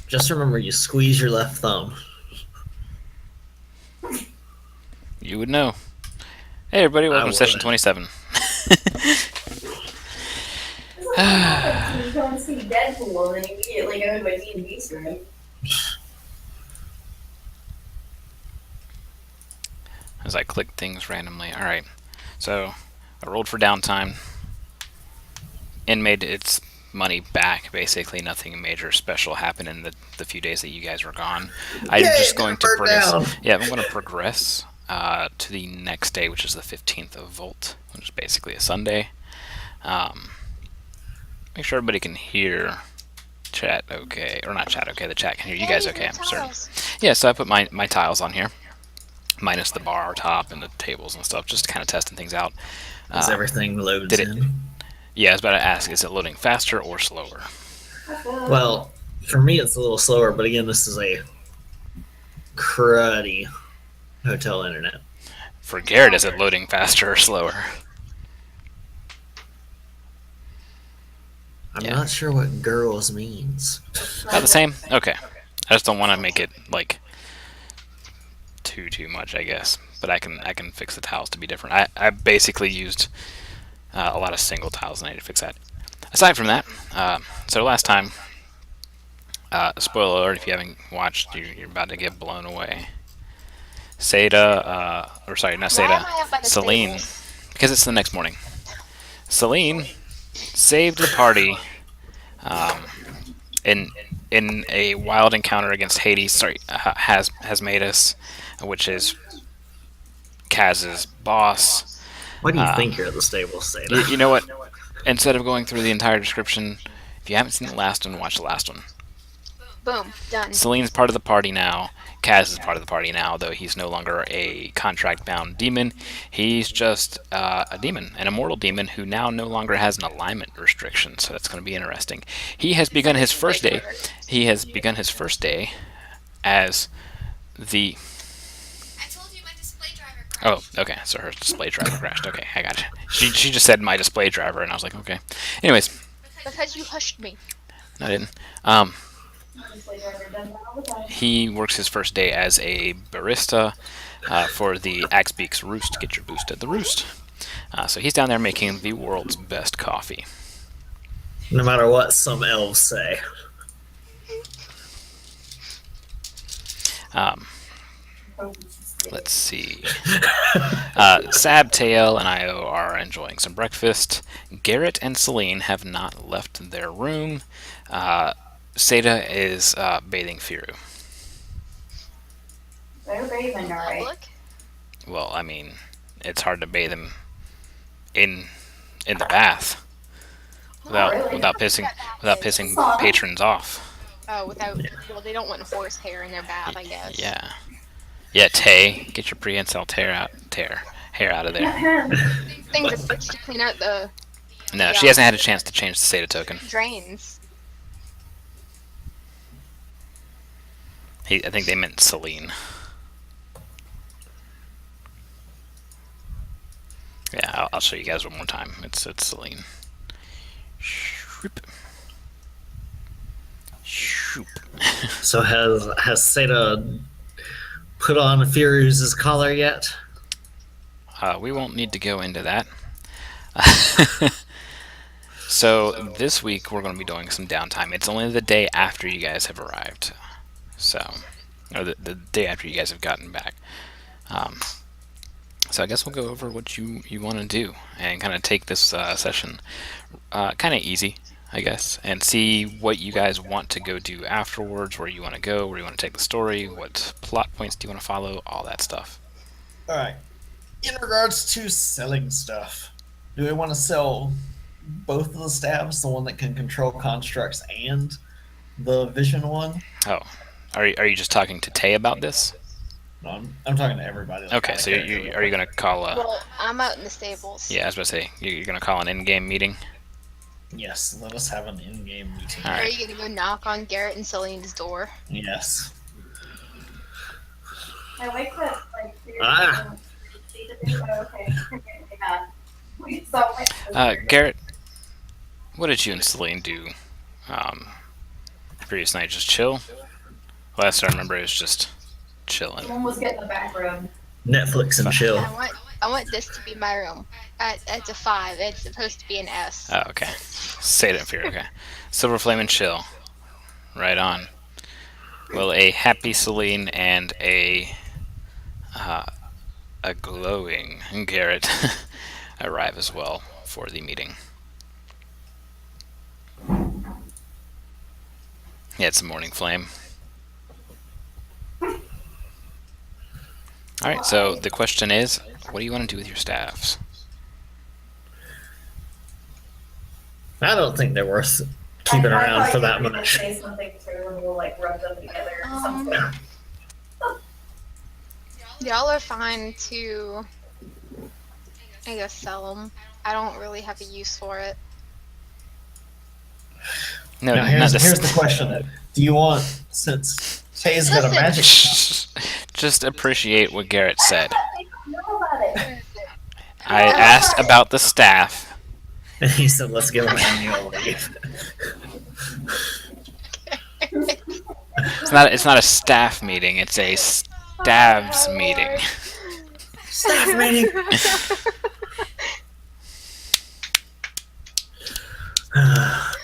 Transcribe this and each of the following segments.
Just remember, you squeeze your left thumb. You would know. Hey everybody, I welcome to session wouldn't. 27. It's like what happens when you go and see Deadpool and then immediately go to a D&D stream. As I click things randomly. Alright, so I rolled for downtime and made its money back, basically. Nothing major special happened in the few days that you guys were gone. I'm Yay, just it going didn't to burn progress. down. Yeah, I'm going to progress to the next day, which is the 15th of Volt, which is basically a Sunday. Make sure everybody can hear chat okay. Or not chat okay, the chat can hear you guys okay, I'm certain. Yeah, so I put my tiles on here, minus the bar top and the tables and stuff, just kind of testing things out. As everything loads Did it? in. Yeah, I was about to ask, is it loading faster or slower? Well, for me, it's a little slower, but again, this is a cruddy hotel internet. For Garrett, is it loading faster or slower? I'm Yeah. not sure what girls means. About the same? Okay. I just don't want to make it like too much, I guess. But I can fix the tiles to be different. I basically used a lot of single tiles, and I need to fix that. Aside from that, so last time, spoiler alert if you haven't watched, you're about to get blown away. Seda, or sorry, not Seda, Celine, because it's the next morning. Celine saved the party in a wild encounter against Hades. Sorry, has made us, which is Kaz's boss. Why do you think you're at the stable, Seda? You know what? Instead of going through the entire description, if you haven't seen the last one, watch the last one. Boom, done. Celine's part of the party now. Kaz is part of the party now, though he's no longer a contract-bound demon. He's just a demon, an immortal demon who now no longer has an alignment restriction. So that's going to be interesting. He has begun his first day. He has begun his first day as the. I told you my display driver crashed. Oh, okay. So her display driver crashed. Okay, I got you. She just said my display driver, and I was like, okay. Anyways, Because you hushed me. no, I didn't. He works his first day as a barista for the Axbeak's Roost. Get your boost at the Roost. So he's down there making the world's best coffee. No matter what some elves say. Let's see. Sabtail and Io are enjoying some breakfast. Garrett and Celine have not left their room. Seda is bathing Firu. They're bathing, alright. Look. Well, I mean, it's hard to bathe him in the bath without pissing patrons off. Oh, without. Well, they don't want horsehair in their bath, I guess. Yeah. Yeah, Tay, get your prehensile hair out of there. Things are fixed to clean out the No, she hasn't had a chance to change the Seda token. drains. I think they meant Celine. Yeah, I'll show you guys one more time. It's Celine. Shoop. Shoop. So has Seda put on Furious' collar yet? We won't need to go into that. So this week we're going to be doing some downtime. It's only the day after you guys have arrived. So, or the day after you guys have gotten back. So I guess we'll go over what you want to do and kind of take this session kind of easy, I guess, and see what you guys want to go do afterwards, where you want to go, where you want to take the story, what plot points do you want to follow, all that stuff. Alright. In regards to selling stuff, do we want to sell both of the stabs, the one that can control constructs and the vision one? Oh, are you just talking to Tay about this? No, I'm talking to everybody. Okay, so are you going to call a... Well, I'm out in the stables. Yeah, I was about to say, you're going to call an in-game meeting? Yes, let us have an in-game meeting. All Are right. you gonna go knock on Garrett and Celine's door? Yes. I like that, like, Ah. Okay. Yeah. Garrett, what did you and Celine do Previous night, just chill. Last I remember, it was just chilling. Someone was getting the back rub. Netflix and chill. I want this to be my room. It's a 5. It's supposed to be an S. Oh, okay. Say it in fear. Okay. Silver Flame and chill. Right on. Will a happy Celine and a glowing Garrett arrive as well for the meeting? Yeah, it's a morning flame. Alright, so the question is, what do you want to do with your staffs? I don't think they're worth keeping around for that much. Say something too, and we'll like rub them together or something. Y'all are fine to, I guess, sell them. I don't really have a use for it. No, Now here's the question: do you want, since Tay's got a magic shop? Just appreciate what Garrett said. I don't know about it. I asked about the staff. And he said, "Let's give him annual leave." It's not a staff meeting. It's a stabs meeting. Staff meeting.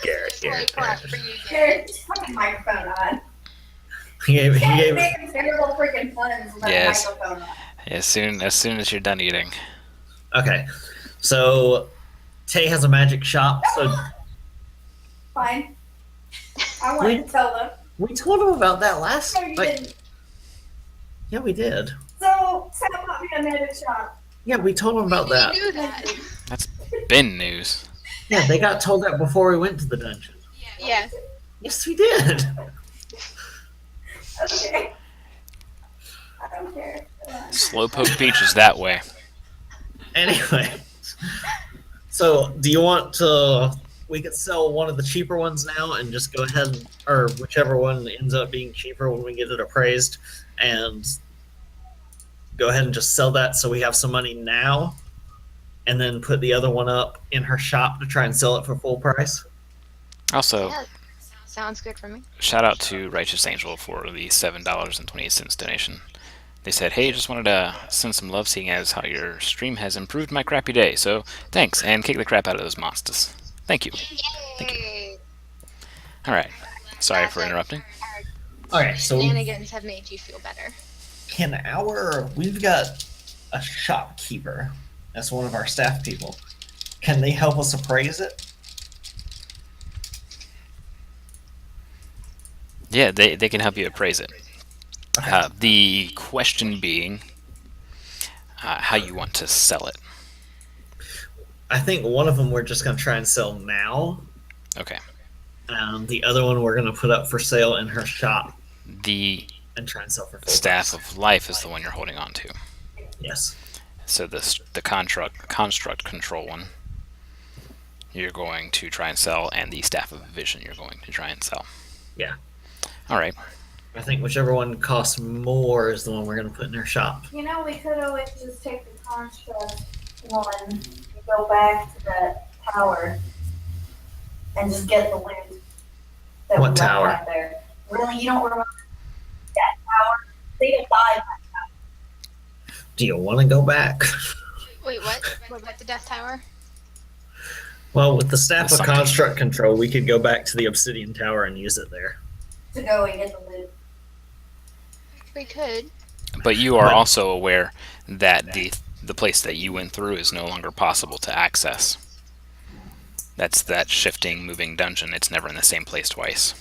Garrett. Garrett, turn the microphone on. He gave Making terrible freaking puns with Yes. the microphone on. As soon as you're done eating. Okay, so Tay has a magic shop. So Fine. I wanted to tell them. we told him about that last. No, you didn't. Yeah, we did. So, Sam bought me a magic shop. Yeah, we told him about that. You knew that. That's been news. Yeah, they got told that before we went to the dungeon. Yeah. Yes, we did. Okay. I don't care. Slowpoke Beach is that way. Anyway, so do you want to? We could sell one of the cheaper ones now and just go ahead, or whichever one ends up being cheaper when we get it appraised, and go ahead and just sell that so we have some money now, and then put the other one up in her shop to try and sell it for full price. Also, Yeah. Sounds good for me. shout out to Righteous Angel for the $7.28 donation. They said, "Hey, just wanted to send some love, seeing as how your stream has improved my crappy day. So thanks, and kick the crap out of those monsters. Thank you." Yay! All right. Sorry for interrupting. Okay, so Shenanigans have made you feel better. we've got a shopkeeper. That's one of our staff people. Can they help us appraise it? Yeah, they can help you appraise it. The question being how you want to sell it. I think one of them we're just going to try and sell now. Okay. The other one we're going to put up for sale in her shop The and try and sell for full Staff price. of Life is the one you're holding on to. Yes. So the construct control one you're going to try and sell, and the Staff of Vision you're going to try and sell. Yeah. All right. I think whichever one costs more is the one we're going to put in her shop. You know, we could always just take the construct one and go back to that tower and just get the loot that What we left tower? back there. Really, you don't remember that tower? They just died in that Do you want to go back? Wait, what? What about the Death Tower? Well, with the Staff of Something. Construct Control, we could go back to the Obsidian Tower and use it there. to go and get the loot. We could. But you are But- also aware that the place that you went through is no longer possible to access. That's that shifting, moving dungeon. It's never in the same place twice.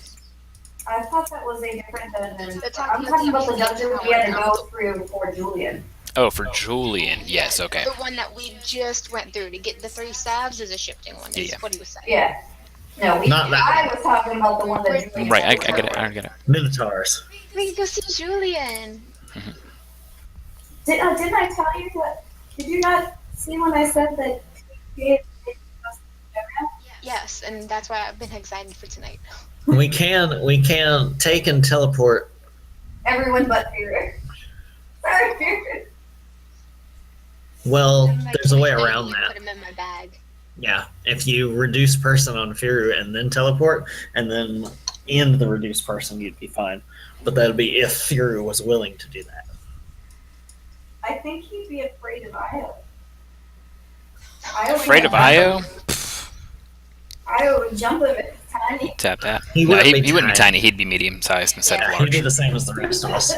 I thought that was a different dungeon. They're I'm talking talking about the about the dungeon we had to tower. go through for Julian. Oh, for Julian. Yes, okay. The one that we just went through to get the 3 stabs is a shifting one. Is Yeah. what he was saying. Yeah. No, Not that I was talking about the one that Julian Right, I had get it. I get it. Minotaurs. We can go see Julian. Didn't I tell you that? Did you not see when I said that? Yes, and that's why I've been excited for tonight. We can take and teleport. Everyone but Fury. Sorry, Fury. Well, Like, there's a way I around need to that. Put him in my bag. Yeah, if you reduce person on Firu and then teleport, and then and the reduced person, you'd be fine. But that'd be if Fury was willing to do that. I think he'd be afraid of Io. Afraid of Io? Io would jump him if it's tiny. Tap that. He No, wouldn't be he wouldn't be tiny. tiny. He'd be medium-sized instead of He'd large. be the same as the rest of us.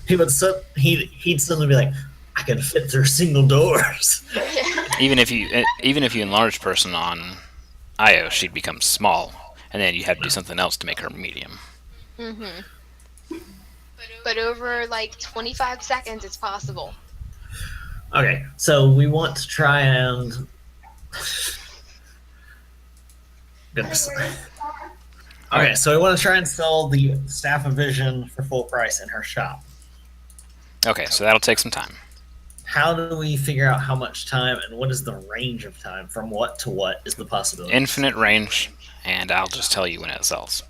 He'd suddenly be like, I can fit through single doors. Even if you enlarge person on Io, she'd become small, and then you have to do something else to make her medium. But over like 25 seconds, it's possible. Okay, so we want to try and. Goodness. Okay, so we want to try and sell the Staff of Vision for full price in her shop. Okay, so that'll take some time. How do we figure out how much time and what is the range of time? From what to what is the possibility? Infinite range, and I'll just tell you when it sells.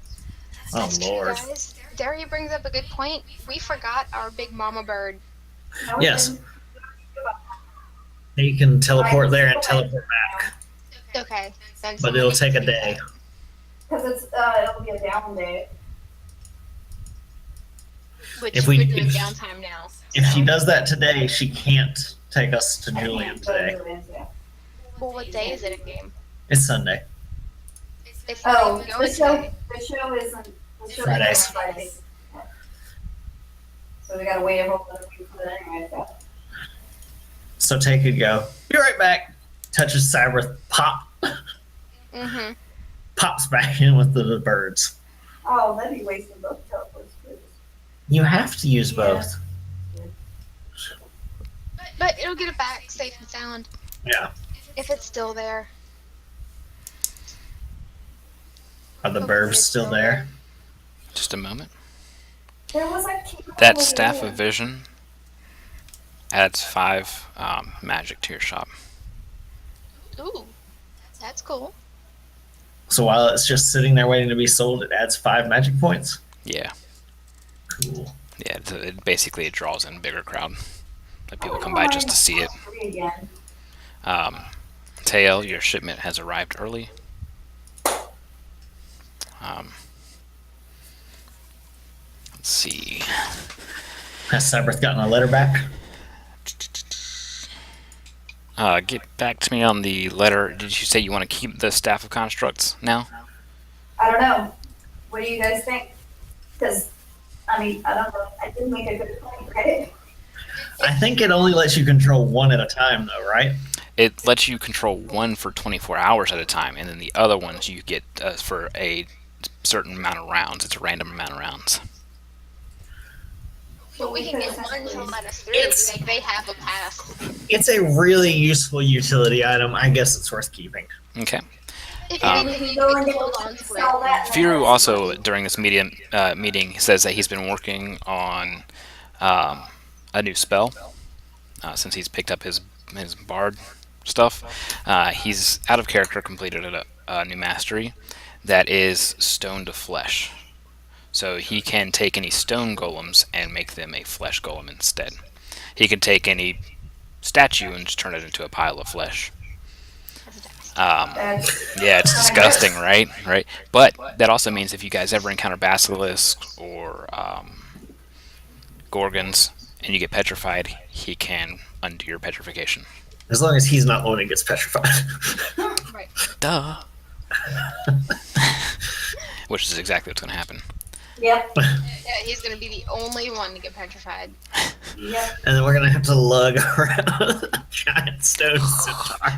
Oh, That's true, Lord. guys. Derry brings up a good point. We forgot our big mama bird. Yes. You can teleport there and teleport back, Okay. Then but it'll take a day. Because it'll be a down day. Which If we're we- doing if- downtime now. If she does that today, she can't take us to Julian today. Well, what day is it in game? It's Sunday. It's Oh, not even going the show today. isn't. The show Fridays. isn't on Fridays. So we gotta wait a whole other week for that anyway. So take a go. Be right back. Touches Cyber, Mm-hmm. pops back in with the birds. Oh, that'd be wasting both teleports. You have to use both. But it'll get it back safe and sound Yeah. if it's still there. Are the burbs still there? Just a moment. There was a That Staff of Vision adds 5 magic to your shop. Ooh, that's cool. So while it's just sitting there waiting to be sold, it adds 5 magic points? Yeah. Cool. Yeah, basically it draws in a bigger crowd. Like people come by just to see it. Again. Tail, your shipment has arrived early. Let's see. Has Cyberth gotten a letter back? Get back to me on the letter. Did you say you want to keep the Staff of Constructs now? I don't know. What do you guys think? Because, I mean, I don't know. I did make a good point, right? I think it only lets you control one at a time, though, right? It lets you control one for 24 hours at a time, and then the other ones you get for a certain amount of rounds. It's a random amount of rounds. But we can get one to let us through. It's- Like, they have a pass. It's a really useful utility item. I guess it's worth keeping. Okay. If Um, you need Go to and hold on to sell it. that. Firu also, during this meeting, says that he's been working on a new spell since he's picked up his bard stuff. He's out of character, completed a new mastery that is stone to flesh. So he can take any stone golems and make them a flesh golem instead. He can take any statue and just turn it into a pile of flesh. Yeah, it's disgusting, right? Right. But that also means if you guys ever encounter basilisks or gorgons and you get petrified, he can undo your petrification. As long as he's not the one who gets petrified. Right. Duh. Which is exactly what's going to happen. Yep. Yeah, he's gonna be the only one to get petrified. Yep. And then we're going to have to lug around a giant stone centaur.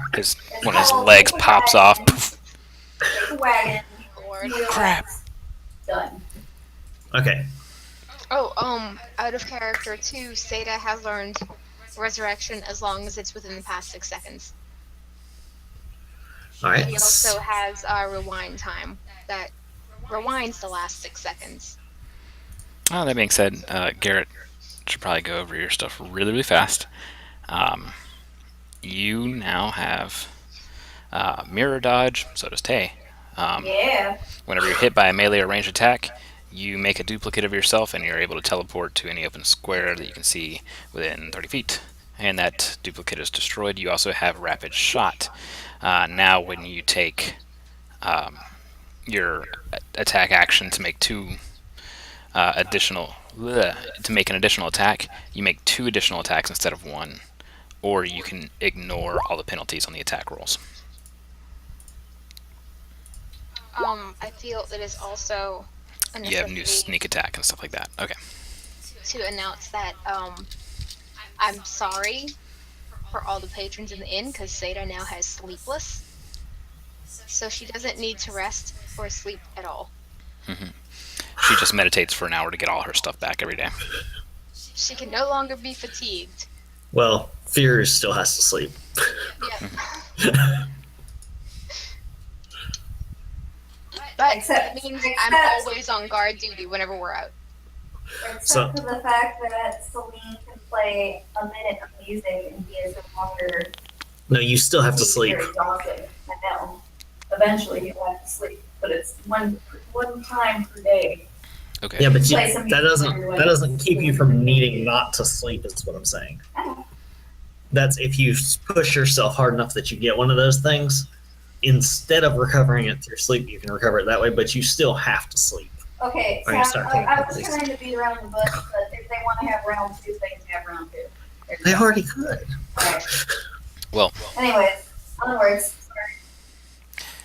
When his legs pops off. Poof, Take the wagon. Lord. wheel crap. ass, Done. Okay. Oh, out of character too, Seda has learned resurrection as long as it's within the past 6 seconds. All right. He also has rewind time that rewinds the last 6 seconds. Oh, that being said, Garrett should probably go over your stuff really, really fast. You now have mirror dodge, so does Tay. Yeah. Whenever you're hit by a melee or ranged attack, you make a duplicate of yourself and you're able to teleport to any open square that you can see within 30 feet. And that duplicate is destroyed. You also have rapid shot. Now when you take your attack action to make two additional to make an additional attack, you make 2 additional attacks instead of 1, or you can ignore all the penalties on the attack rolls. I feel it is also a You have new necessity sneak attack and stuff like that. Okay. to announce that I'm sorry for all the patrons in the inn because Seda now has sleepless, so she doesn't need to rest or sleep at all. She just meditates for an hour to get all her stuff back every day. She can no longer be fatigued. Well, Fear still has to sleep. Yeah. But Except- it means except- I'm always on guard duty whenever we're out. Except So- for the fact that Celine can play a minute of music and he is no longer No, you still have to sleep. very exhausted. I know. Eventually he'll have to sleep, but it's one time per day. Okay. Yeah, but Play some that music every doesn't keep you from needing not to sleep. Is what I'm saying. I know. That's if you push yourself hard enough that you get one of those things. Instead of recovering it through sleep, you can recover it that way, but you still have to sleep. Okay, so Or you start taking I was penalties. trying to beat around the bush, but if they want to have round 2, they can have round 2. There you They go. already could. Alright. Well, Anyways, onwards.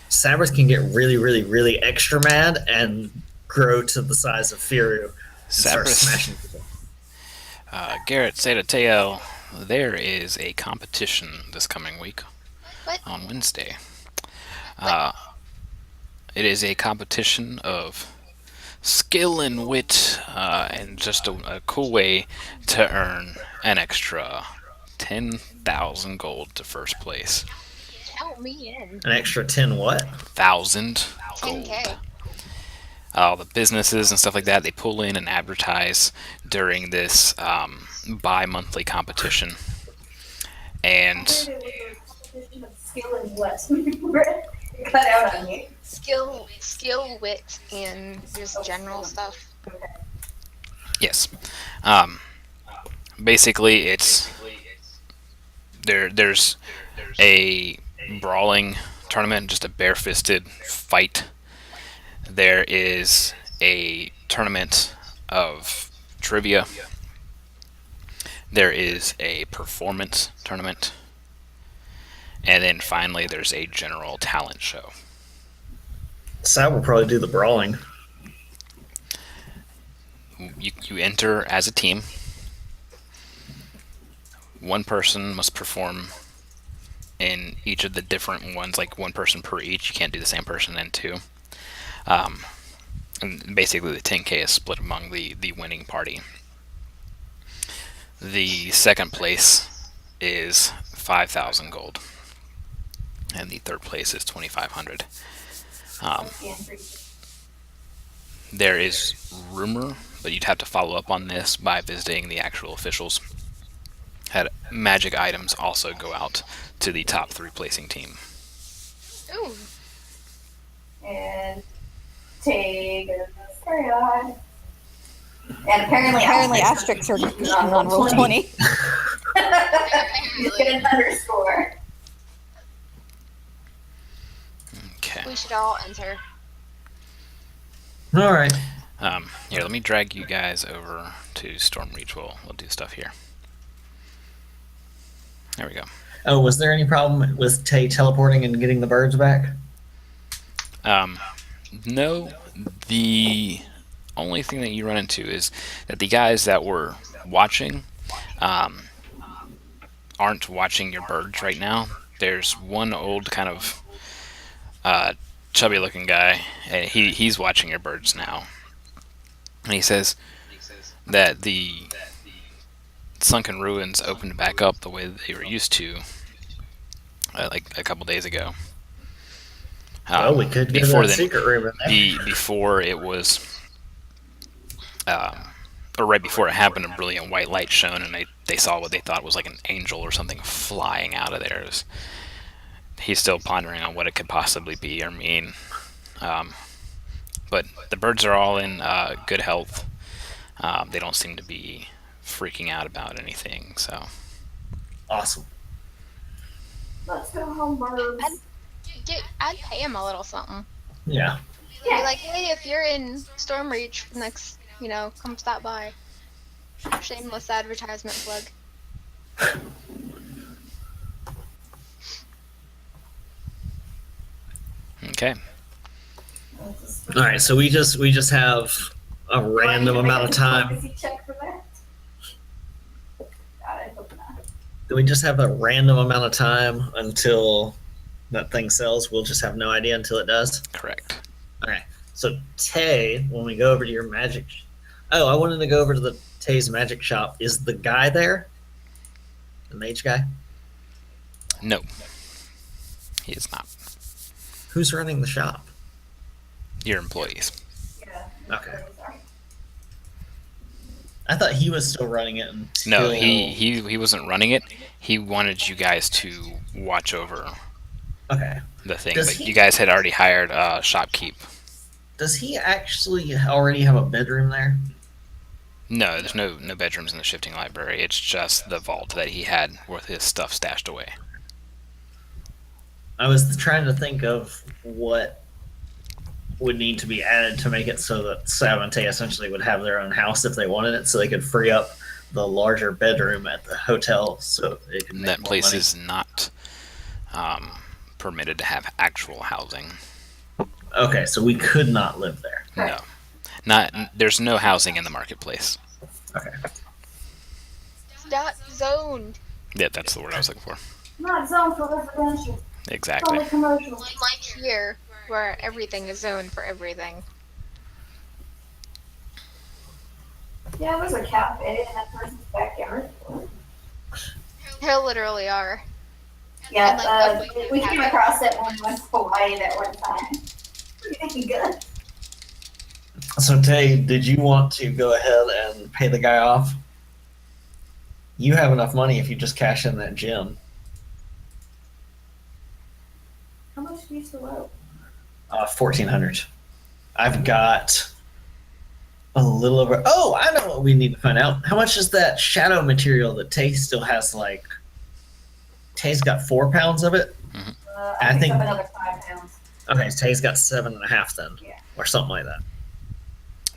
Sabrith can get really, really, really extra mad and grow to the size of Firu and start Sabrith, smashing people. Garrett, Seda, Teo, there is a competition this coming week What? on Wednesday. It is a competition of skill and wit, and just a cool way to earn an extra 10,000 gold to first place. Count me in. An extra 10 what? 1,000 gold. 10K. All the businesses and stuff like that, they pull in and advertise during this bi-monthly competition. And Competition of skill and what? Cut out on you. Skill, wit, and just general stuff. yes, basically it's there's a brawling tournament, just a bare-fisted fight. There is a tournament of trivia. There is a performance tournament. And then finally there's a general talent show. Sab will probably do the brawling. You enter as a team. One person must perform in each of the different ones, like one person per each. You can't do the same person in 2. And basically the 10K is split among the winning party. The second place is 5,000 gold. And the third place is 2,500. There is rumor, but you'd have to follow up on this by visiting the actual officials, that magic items also go out to the top 3 placing team. Ooh. And take a carry on. And apparently asterisks are on roll 20. You get an underscore. Okay. We should all enter. All right. Here, let me drag you guys over to Stormreach. We'll do stuff here. There we go. Oh, was there any problem with Tay teleporting and getting the birds back? No, the only thing that you run into is that the guys that were watching aren't watching your birds right now. There's one old kind of chubby looking guy, and he's watching your birds now. And he says that the sunken ruins opened back up the way that they were used to, like a couple days ago. Well, we could get that secret room in there. Before it was, or right before it happened, a brilliant white light shone, and they saw what they thought was like an angel or something flying out of there. He's still pondering on what it could possibly be or mean. But the birds are all in good health. They don't seem to be freaking out about anything. So Awesome. Let's go home, birds. I'd pay him a little something. Yeah. Be like, hey, if you're in Stormreach next, come stop by. Shameless advertisement plug. Okay. All right, so we just have a random amount of time. Check for that? God, I hope not. Do we just have a random amount of time until that thing sells? We'll just have no idea until it does. Correct. Okay. So Tay, when we go over to your magic, I wanted to go over to the Tay's magic shop. Is the guy there? The mage guy? No, he is not. Who's running the shop? Your employees. Yeah. Okay. I thought he was still running it until... No, he wasn't running it. He wanted you guys to watch over Okay. the thing, Does but he- you guys had already hired shopkeep. Does he actually already have a bedroom there? No, there's no bedrooms in the shifting library. It's just the vault that he had with his stuff stashed away. I was trying to think of what would need to be added to make it so that Sav and Tay essentially would have their own house if they wanted it, so they could free up the larger bedroom at the hotel so it could make That more place money. is not permitted to have actual housing. Okay, so we could not live there. No, there's no housing in the marketplace. Okay. It's not zoned. Yeah, that's the word I was looking for. Not zoned for residential. Exactly. Only commercial. Like here, where everything is zoned for everything. Yeah, there's a cafe in that person's backyard. There literally are. Yeah, And, like, we came across it when we went to Hawaii that one time. Pretty good. So Tay, did you want to go ahead and pay the guy off? You have enough money if you just cash in that gym. How much do you still owe? 1,400. I've got a little over. Oh, I know what we need to find out. How much is that shadow material that Tay still has? Like, Tay's got 4 pounds of it. I think- think up another 5 pounds. Okay, so Tay's got 7.5 then, Yeah. or something like that.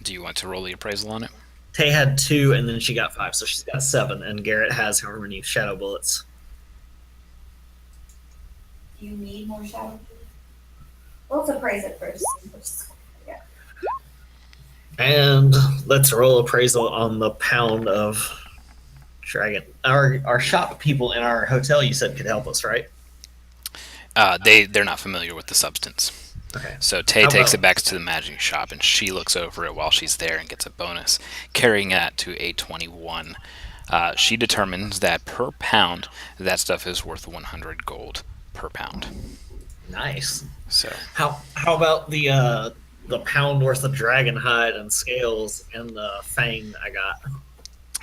Do you want to roll the appraisal on it? Tay had 2, and then she got 5, so she's got 7. And Garrett has however many shadow bullets. Do you need more shadow? Let's appraise it first. Yeah. And let's roll appraisal on the pound of dragon. Our shop people in our hotel, you said, could help us, right? They're not familiar with the substance. Okay. So Tay How takes about- it back to the magic shop, and she looks over it while she's there and gets a bonus, carrying it to a 21. She determines that per pound, that stuff is worth 100 gold per pound. Nice. So How about the pound worth of dragon hide and scales and the fang I got?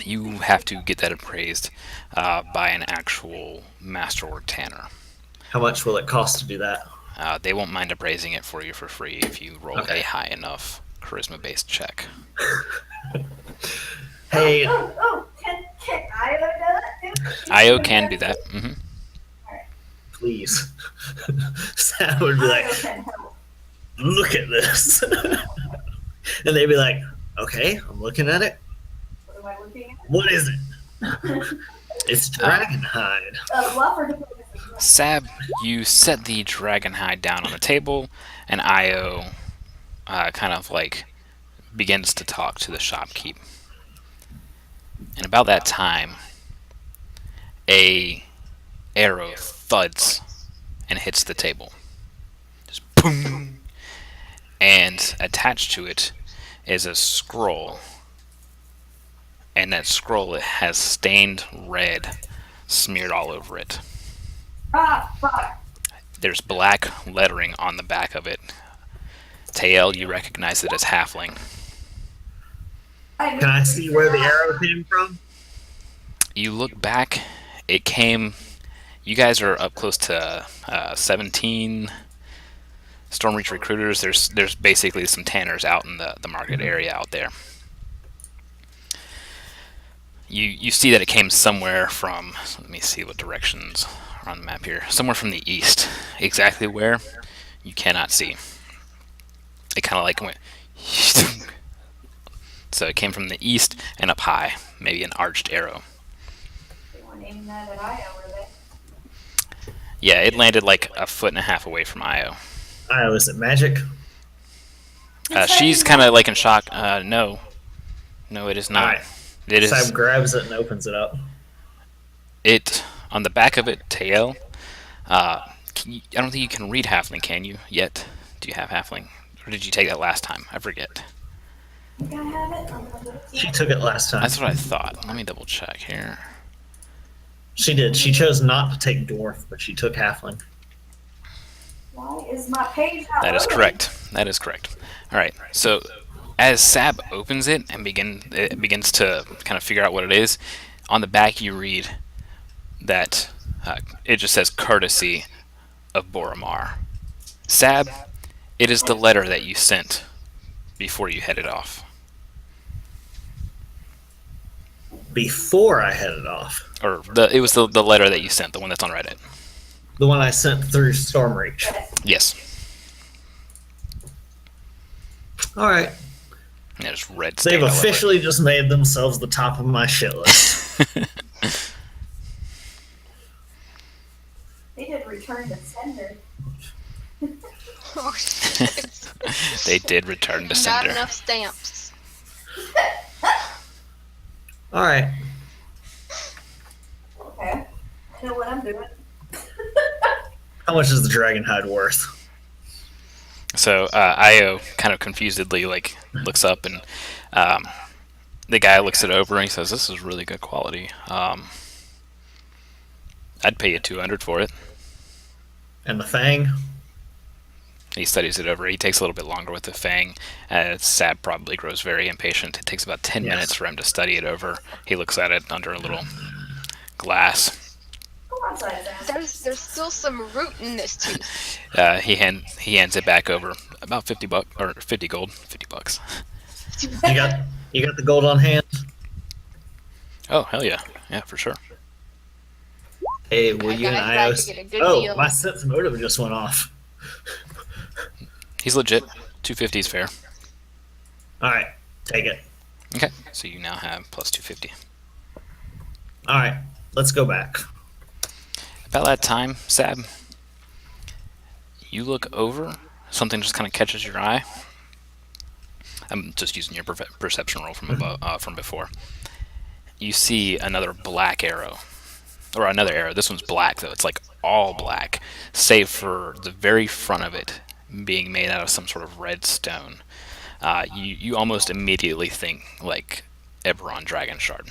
you have to get that appraised by an actual masterwork tanner. How much will it cost to do that? They won't mind appraising it for you for free if you roll Okay. a high enough charisma-based check. Hey, Can Io do it? Io can do that. please. Sam would be Io like, can help. look at this. And they'd be like, okay, I'm looking at it. What am I looking at? What is it? It's dragon hide. Fluffer. Sab, you set the dragon hide down on the table, and Io kind of like begins to talk to the shopkeep. And about that time, a arrow thuds and hits the table. Just boom! And attached to it is a scroll. And that scroll has stained red smeared all over it. Ah, fuck. There's black lettering on the back of it. Tael, you recognize it as halfling. Can I see where the arrow came from? You look back, it came... You guys are up close to 17 Stormreach recruiters. There's basically some tanners out in the market area out there. You see that it came somewhere from... Let me see what directions are on the map here. Somewhere from the east. Exactly where, you cannot see. it kind of like went. So it came from the east and up high, maybe an arched arrow. They weren't aiming that at Io, were they? Yeah, it landed like a foot and a half away from Io. Io, is it magic? She's kind of like in shock. No, it is not. Alright. It is. Sam grabs it and opens it up. It on the back of it, tail. I don't think you can read halfling, can you? Yet? Do you have halfling, or did you take that last time? I forget. I think I have it. I'm gonna give it to you. She took it last time. That's what I thought. Let me double check here. She did. She chose not to take dwarf, but she took halfling. Why is my page not That is loading? correct. That is correct. All right. So as Sab opens it and begins to kind of figure out what it is, on the back you read that it just says courtesy of Boromar. Sab, it is the letter that you sent before you headed off. Before I headed off. Or it was the letter that you sent, the one that's on Reddit. The one I sent through Stormreach. Yes. Alright. Yeah, just red. They've stained all over it. officially just made themselves the top of my shit list. They did return to sender. Oh, shit. They did return to Not sender. enough stamps. Alright. Okay. I know what I'm doing. How much is the dragon hide worth? So Io kind of confusedly looks up, and the guy looks it over and he says, "This is really good quality. I'd pay you 200 for it." And the fang? He studies it over. He takes a little bit longer with the fang. Sab probably grows very impatient. It takes about 10 Yes. minutes for him to study it over. He looks at it under a little glass. Go outside, Sam. There's still some root in this tooth. He hands it back over. About 50 bucks or 50 gold. 50 bucks. You got the gold on hand? Oh hell yeah, yeah for sure. Hey, will I you and got I? to get a good Oh, deal. my sense motive just went off. He's legit. 250 is fair. Alright, take it. Okay, so you now have plus 250. Alright, let's go back. About that time, Sab, you look over, something just kind of catches your eye. I'm just using your perception roll from above, from before. You see another black arrow, or another arrow. This one's black though. It's like all black, save for the very front of it being made out of some sort of red stone. You almost immediately think like Eberron Dragon Shard.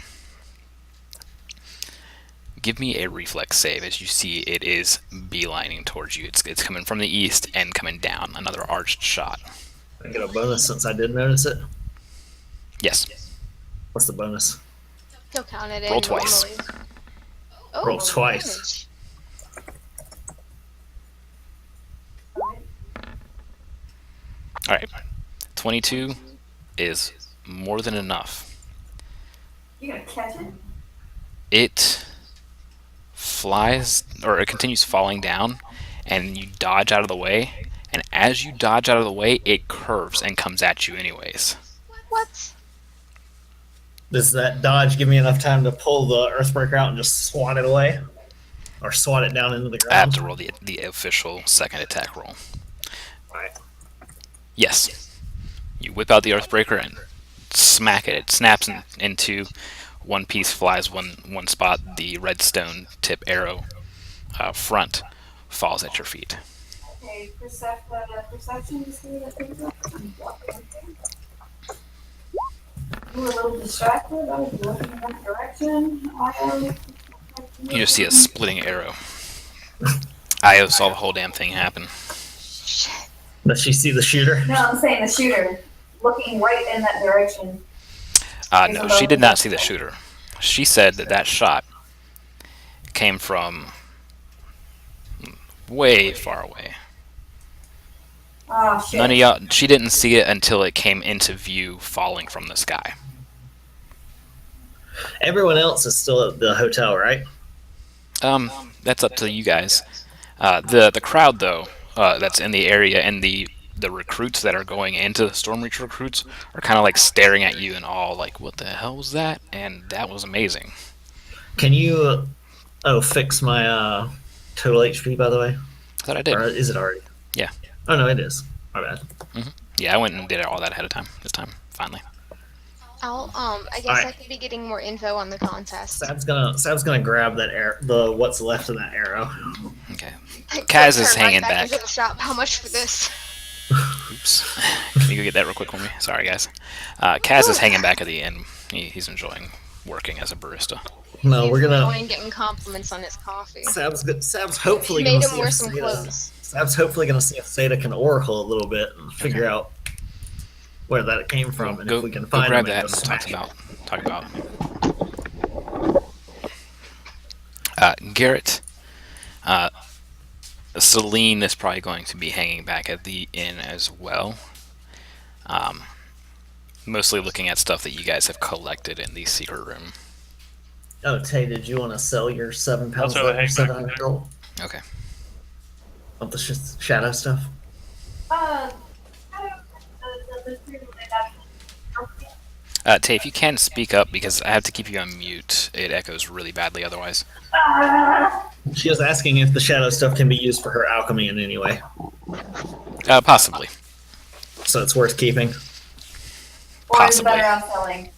Give me a reflex save as you see it is beelining towards you. It's coming from the east and coming down. Another arched shot. I get a bonus since I did notice it. Yes. What's the bonus? He'll count it in Roll twice. normally. Oh, Roll twice. damage. All right. 22 is more than enough. You gonna catch it? It flies, or it continues falling down, and you dodge out of the way. And as you dodge out of the way, it curves and comes at you anyways. What? Does that dodge give me enough time to pull the Earthbreaker out and just swat it away? Or swat it down into the I have ground? to roll the official second attack roll. Alright. Yes. You whip out the Earthbreaker and smack it. It snaps into one piece, flies one spot. The redstone tip arrow front falls at your feet. Okay, perception to see what things are. You were a little distracted. I was looking in that direction. You just see a splitting arrow. Io saw the whole damn thing happen. Does she see the shooter? No, I'm saying the shooter looking right in that direction. No, she did not see the shooter. She said that shot came from way far away. Oh shit. None of y'all. She didn't see it until it came into view, falling from the sky. Everyone else is still at the hotel, right? That's up to you guys. The crowd though, that's in the area, and the the recruits that are going into the Stormreach recruits are kind of like staring at you and all like, what the hell was that? And that was amazing. Can you fix my total HP, by the way? I thought I did. Or is it already? Yeah. Oh no, it is. My bad. Yeah, I went and did all that ahead of time this time, finally. I guess I could be getting more info on the contest. Sab's gonna grab that what's left of that arrow. Okay. Kaz is hanging back. back. Into the shop. How much for this? Oops. Can you go get that real quick for me? Sorry, guys. Kaz is hanging back at the end. He's enjoying working as a barista. No, we're gonna. Enjoying getting compliments on his coffee. Sab's hopefully made gonna him wear some clothes. Sab's hopefully gonna see if Seda can oracle a little bit and figure out where that came from, and if we can find grab him that and and talk about. Garrett. Celine is probably going to be hanging back at the inn as well. Mostly looking at stuff that you guys have collected in the secret room. Oh, Tay, did you want to sell your 7 pounds Also, of 700 gold Okay. of the shadow stuff? Tay, if you can speak up, because I have to keep you on mute. It echoes really badly otherwise. She was asking if the shadow stuff can be used for her alchemy in any way. Possibly. So it's worth keeping. Or is it Possibly. better off selling?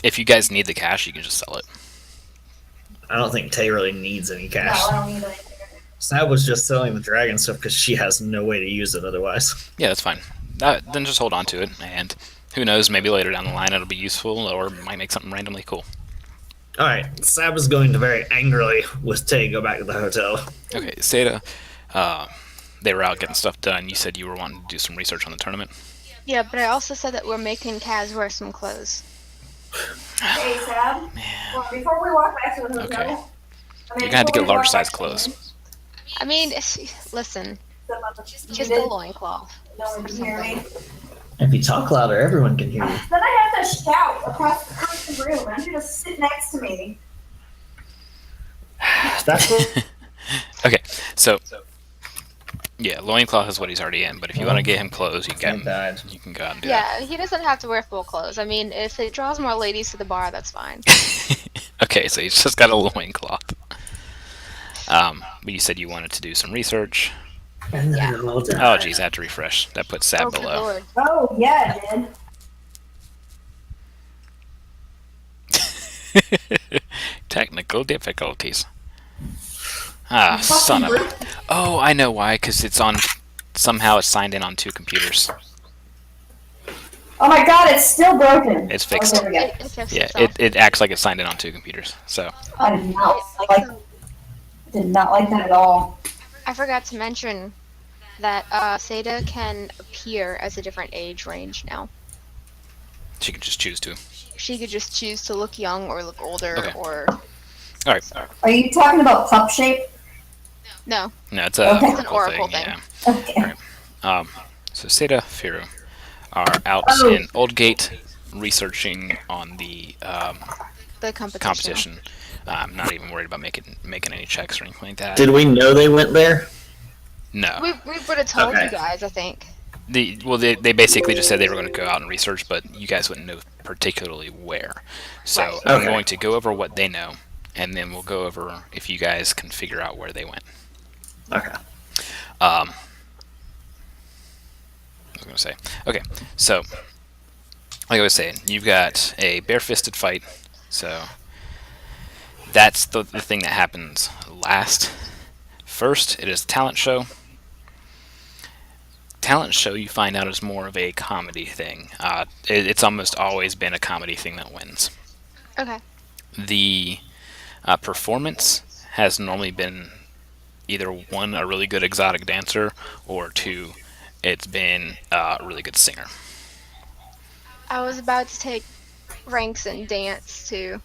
If you guys need the cash, you can just sell it. I don't think Tay really needs any No, cash. I don't need anything. Sab was just selling the dragon stuff because she has no way to use it otherwise. Yeah, that's fine. Then just hold on to it, and who knows, maybe later down the line it'll be useful, or might make something randomly cool. Alright, Sab is going to very angrily with Tay go back to the hotel. Okay, Seda, they were out getting stuff done. You said you were wanting to do some research on the tournament. Yeah, but I also said that we're making Kaz wear some clothes. Hey, Sab. Well, before we walk back to the hotel, Okay. I mean, You're gonna have to before get we large walk size back to clothes. I mean, listen, the- just a loincloth. No one can hear me. If you talk louder, everyone can hear you. Then I have to shout across the room, and you just sit next to me. That's cool. Okay, so yeah, loincloth is what he's already in, but if you want to get him clothes, you can go out and do Yeah, he doesn't have to wear full clothes. I mean, if it draws more ladies to the bar, that's fine. that. Okay, so he's just got a loincloth. But you said you wanted to do some research. Yeah. Oh geez, I have to refresh. That puts Sab Oh, good below. lord. Oh, yeah, it did. Technical difficulties. Ah, son of a... Oh, I know why, because it's on... Somehow it's signed in on 2 computers. Oh my god, it's still broken. It's fixed. Oh, there we go. It fixed Yeah, itself. it acts like it's signed in on 2 computers. So, I did not like that at all. I forgot to mention that Seda can appear as a different age range now. she can just choose to. She could just choose to look young or look older Okay. or Alright. Are you talking about pup shape? no. No, it's a Okay. It's an oracle thing. Yeah. Okay. So Seda, Firu are out in Oldgate researching on the The competition. competition. I'm not even worried about making any checks or anything like that. Did we know they went there? No. We would have told Okay. you guys, I think. They basically just said they were going to go out and research, but you guys wouldn't know particularly where. So Right. I'm Okay. going to go over what they know, and then we'll go over if you guys can figure out where they went. Okay. I was going to say. Okay, so like I was saying, you've got a bare-fisted fight. So that's the thing that happens last. First, it is a talent show. Talent show, you find out, is more of a comedy thing. It's almost always been a comedy thing that wins. Okay. The performance has normally been either 1, a really good exotic dancer, or 2, it's been a really good singer. I was about to take ranks and dance too.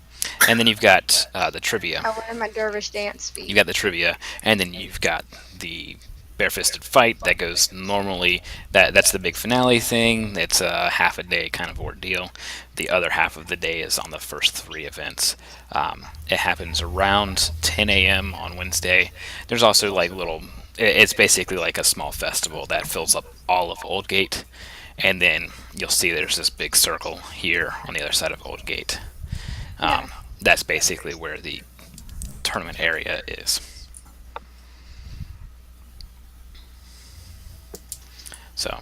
And then you've got the trivia. I wanted my dervish dance feet. You got the trivia, and then you've got the bare-fisted fight that goes normally. That's the big finale thing. It's a half a day kind of ordeal. The other half of the day is on the first 3 events. It happens around 10 a.m. on Wednesday. There's also like little It's basically like a small festival that fills up all of Oldgate, and then you'll see there's this big circle here on the other side of Oldgate. That's basically where the tournament area is. So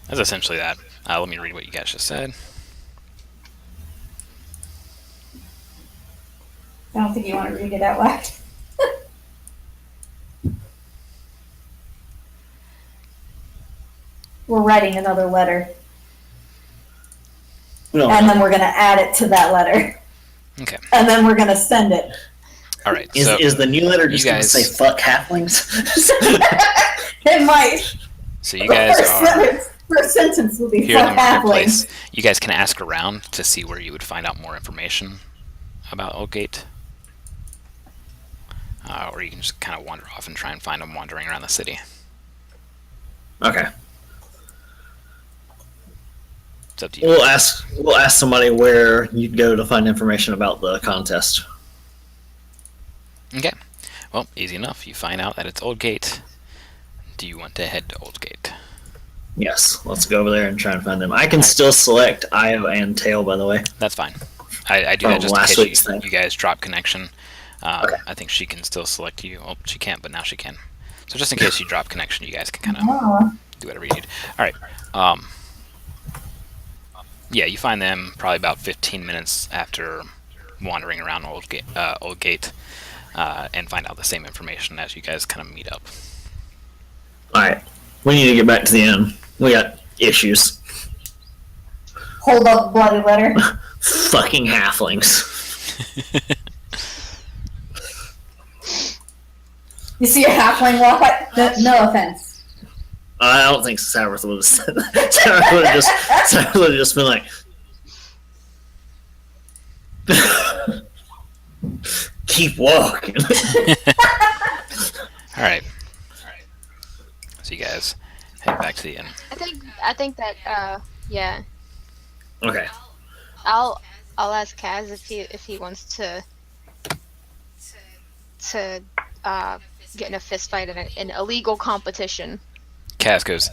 that's essentially that. Let me read what you guys just said. I don't think you want to read it out loud. We're writing another letter. No. And then we're going to add it to that letter. Okay. And then we're going to send it. All right. Is the new letter just going to say "fuck halflings"? It might. So you guys First sentence will be here in the "fuck marketplace. halflings." You guys can ask around to see where you would find out more information about Oldgate. Or you can just kind of wander off and try and find them wandering around the city. Okay. It's up to you. We'll ask somebody where you'd go to find information about the contest. Okay. Well, easy enough. You find out that it's Oldgate. Do you want to head to Oldgate? Yes, let's go over there and try and find them. I can still select Io and Tail, by the way. That's fine. I do that just last in week's case thing. you guys drop connection. Okay. I think she can still select you. Oh, she can't, but now she can. So just in case you drop connection, you guys can kind of do whatever you need. All right. Yeah, you find them probably about 15 minutes after wandering around Oldgate, and find out the same information as you guys kind of meet up. All right, we need to get back to the inn. We got issues. Hold up, bloody letter. Fucking halflings. You see a halfling walk by? No offense. I don't think Savarth would have said that. Savarth would have just been like, keep walking. All right. So you guys head back to the inn. I think that yeah. Okay. I'll ask Kaz if he wants to get in a fist fight in an illegal competition. Kaz goes,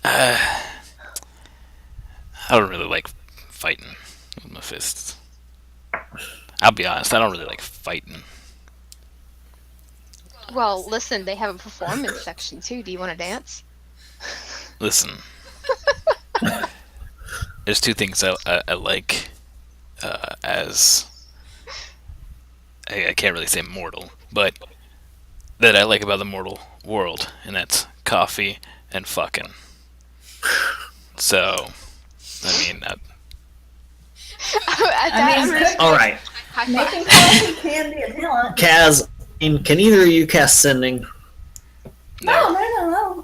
I don't really like fighting with my fists. I'll be honest, I don't really like fighting. Well, listen, they have a performance section too. Do you want to dance? Listen, there's two things I like as I can't really say mortal, but that I like about the mortal world, and that's coffee and fucking. So, I mean, all right. Making coffee can be a talent. Kaz, can either of you cast sending? No.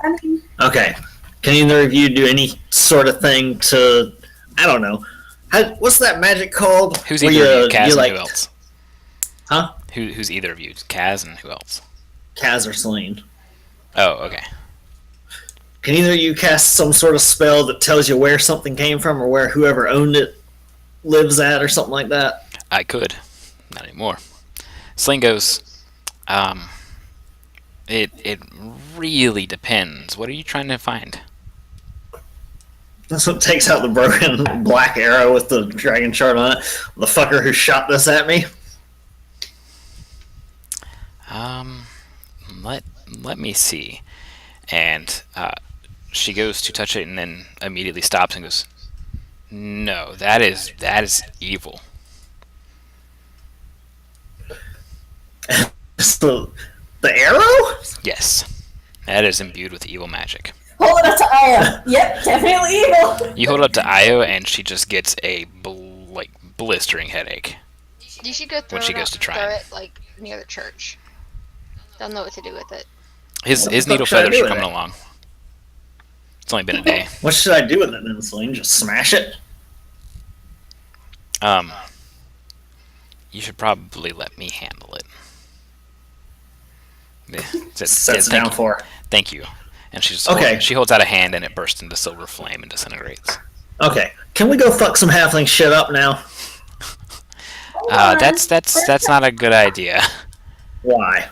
I mean, Okay. Can either of you do any sort of thing to, I don't know. What's that magic called? who's either of you, Kaz, and who else? Huh? Who's either of you, Kaz, and who else? Kaz or Celine. Oh, okay. Can either of you cast some sort of spell that tells you where something came from or where whoever owned it lives at or something like that? I could. Not anymore. Sling goes, it really depends. What are you trying to find? That's what takes out the broken black arrow with the dragon shard on it. The fucker who shot this at me. Let me see. And she goes to touch it and then immediately stops and goes, no, that is evil. So, the arrow? Yes. That is imbued with evil magic. hold it up to Aya. Yep, definitely evil. You hold it up to Io and she just gets a blistering headache. You should go throw When she it goes out- to try throw it. it like near the church. They'll know what to do with it. His What the needle fuck should I feathers do are with coming it? along. It's only been a day. What should I do with it then, Celine? Just smash it? You should probably let me handle it. Yeah, Sets it thank down you. for. Thank you. And she just Okay. she holds out a hand and it bursts into silver flame and disintegrates. Okay. Can we go fuck some halfling shit up now? That's not a good idea. Why?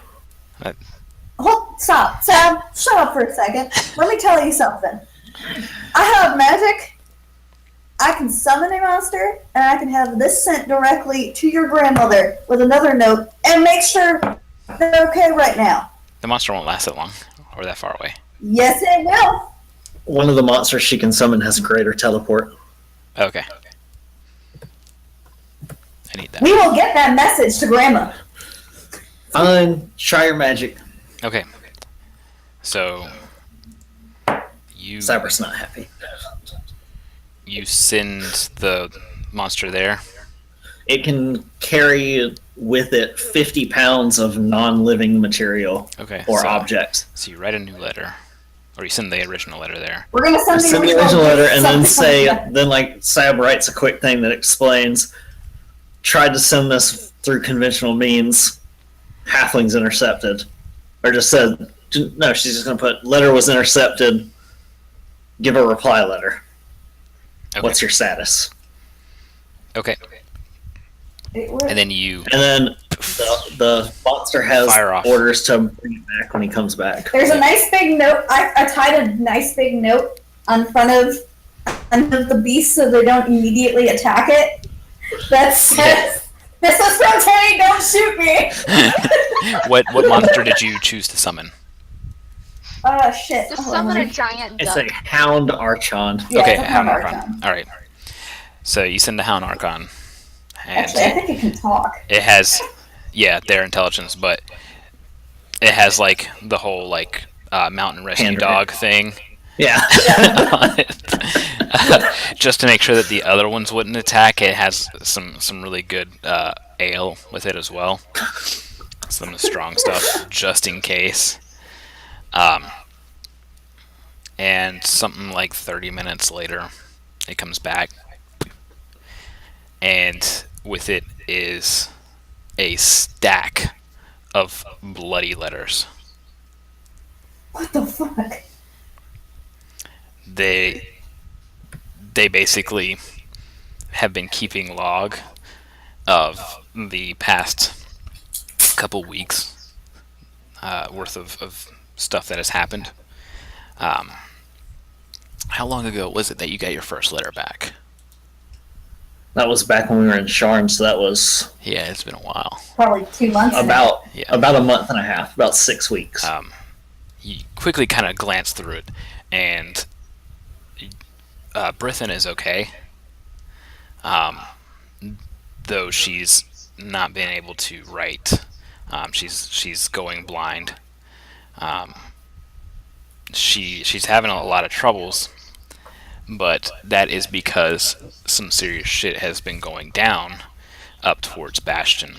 Stop, Sam. Shut up for a second. Let me tell you something. I have magic. I can summon a monster, and I can have this sent directly to your grandmother with another note, and make sure they're okay right now. The monster won't last that long or that far away. Yes, it will. One of the monsters she can summon has greater teleport. Okay. I need that. We will get that message to Grandma. Fine, try your magic. Okay. So you Cyber's not happy. you send the monster there. It can carry with it 50 pounds of non-living material Okay. or objects. So you write a new letter, or you send the original letter there. We're gonna send Send the original letter and then say, something. then like Sab writes a quick thing that explains, tried to send this through conventional means, halflings intercepted. Or just said, no, she's just going to put, letter was intercepted, give a reply letter. Okay. What's your status? Okay. And then you And then the monster has Fire off. orders to bring it back when he comes back. There's a nice big note. I tied a nice big note on front of the beast so they don't immediately attack it. That says, "This is from Teddy. Don't shoot me." what monster did you choose to summon? Shit. Just Hold on, summon let a me- giant It's duck. a hound archon. Yeah, Okay, it's a Hound Archon. Archon. All right. So you send the Hound Archon, and Actually, I think it can talk. it has, their intelligence, but it has like the whole like mountain rescue Handler. dog thing Yeah. on it. Just to make sure that the other ones wouldn't attack. It has some really good ale with it as well. Some strong stuff, just in case. And something like 30 minutes later, it comes back, and with it is a stack of bloody letters. What the fuck? They basically have been keeping log of the past couple weeks worth of stuff that has happened. How long ago was it that you got your first letter back? That was back when we were in Sharn, so that was Yeah, it's been a while. Probably 2 months. now. about a month and a half, about 6 weeks. You quickly kind of glance through it, and Brithin is okay, though she's not been able to write. She's going blind. She's having a lot of troubles, but that is because some serious shit has been going down up towards Bastion.